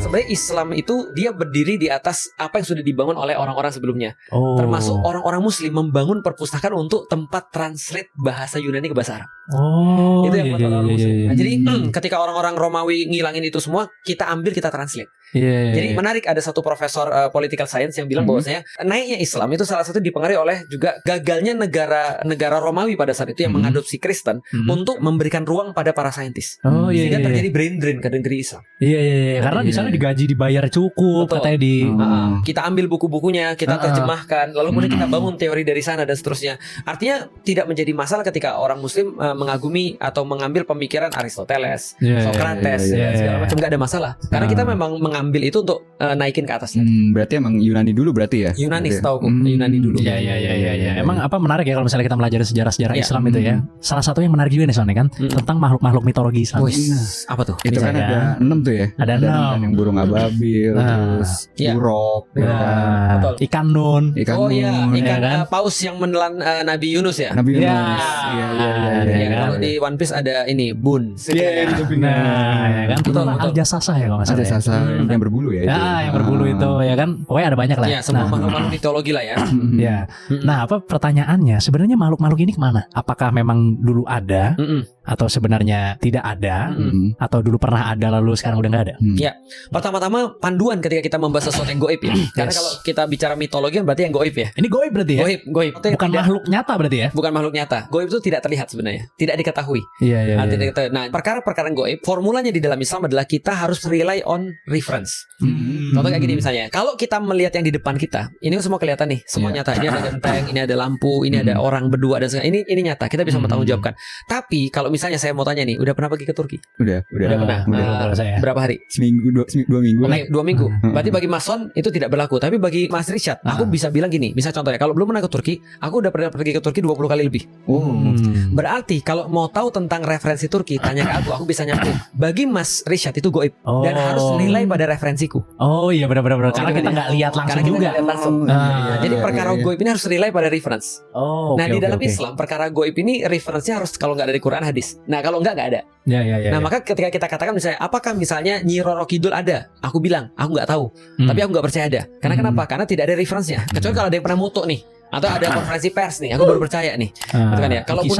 Sebenarnya Islam itu dia berdiri di atas apa yang sudah dibangun oleh orang-orang sebelumnya. Termasuk orang-orang Muslim membangun perpustakaan untuk tempat translate bahasa Yunani ke bahasa Arab. Itu yang buat orang Muslim. Nah, jadi ketika orang-orang Romawi ngilangin itu semua, kita ambil, kita translate. Jadi menarik, ada satu profesor political science yang bilang bahwasanya naiknya Islam itu salah satu dipengaruhi oleh juga gagalnya negara Romawi pada saat itu yang mengadopsi Kristen untuk memberikan ruang pada para saintis. Sehingga terjadi brain drain ke negeri Islam. Karena di sana digaji, dibayar cukup. Betul. Katanya kita ambil buku-bukunya, kita terjemahkan, lalu kemudian kita bangun teori dari sana dan seterusnya. Artinya tidak menjadi masalah ketika orang Muslim mengagumi atau mengambil pemikiran Aristoteles, Socrates, segala macam, nggak ada masalah. Karena kita memang mengambil itu untuk naikin ke atasnya. Berarti emang Yunani dulu berarti ya? Yunani setauku, Yunani dulu. Emang apa menarik ya kalau misalnya kita belajar sejarah Islam itu ya. Salah satu yang menarik juga nih soalnya kan tentang makhluk-makhluk mitologi Islam. Apa tuh? Itu kan ada 6 tuh ya. Ada 6. Yang burung ababil, terus urop, ikan nun. Ikan paus yang menelan Nabi Yunus ya. Nabi Yunus. Kalau di One Piece ada ini Bun. Kan itu Al-Jasasa ya kalau nggak salah. Al-Jasasa yang berbulu ya. Yang berbulu itu ya kan. Pokoknya ada banyak lah. Ya, semua makhluk-makhluk mitologi lah ya. Nah, apa pertanyaannya? Sebenarnya makhluk-makhluk ini kemana? Apakah memang dulu ada atau sebenarnya tidak ada atau dulu pernah ada lalu sekarang udah nggak ada? Ya, pertama-tama panduan ketika kita membahas sesuatu yang goib ya. Karena kalau kita bicara mitologi kan berarti yang goib ya. Ini goib berarti ya? Goib. Bukan makhluk nyata berarti ya? Bukan makhluk nyata. Goib itu tidak terlihat sebenarnya, tidak diketahui. Nah, perkara-perkara goib, formulanya di dalam Islam adalah kita harus rely on reference. Contoh kayak gini misalnya, kalau kita melihat yang di depan kita, ini semua kelihatan nih, semua nyata. Ini ada genteng, ini ada lampu, ini ada orang berdua dan segala. Ini nyata, kita bisa bertanggungjawabkan. Tapi kalau misalnya saya mau tanya nih, udah pernah pergi ke Turki? Udah pernah. Berapa hari? Seminggu, 2 minggu. 2 minggu. Berarti bagi Mas Son itu tidak berlaku. Tapi bagi Mas Richard, aku bisa bilang gini. Misal contohnya, kalau belum pernah ke Turki, aku udah pernah pergi ke Turki 20 kali lebih. Berarti kalau mau tahu tentang referensi Turki, tanya ke aku bisa nyambung. Bagi Mas Richard itu goib dan harus nilai pada referensiku. Benar. Karena kita nggak lihat langsung juga. Jadi perkara goib ini harus rely pada reference. Nah, di dalam Islam perkara goib ini referensinya harus kalau nggak dari Quran hadis. Nah, kalau nggak ada. Nah, maka ketika kita katakan misalnya, apakah misalnya Nyi Roro Kidul ada? Aku bilang, aku nggak tahu. Tapi aku nggak percaya ada. Karena kenapa? Karena tidak ada referensinya. Kecuali kalau ada yang pernah moto nih, atau ada konferensi pers nih, aku baru percaya nih. Gitu kan ya. Kalaupun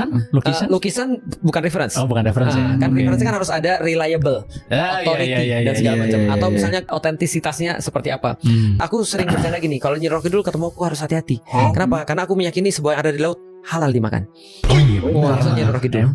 lukisan bukan reference. Bukan reference. Kan referensi kan harus ada reliable, authority dan segala macam. Atau misalnya otentisitasnya seperti apa. Aku sering bercanda gini, kalau Nyi Roro Kidul ketemu aku harus hati-hati. Kenapa? Karena aku meyakini sebuah yang ada di laut halal dimakan. Maksudnya Nyi Roro Kidul.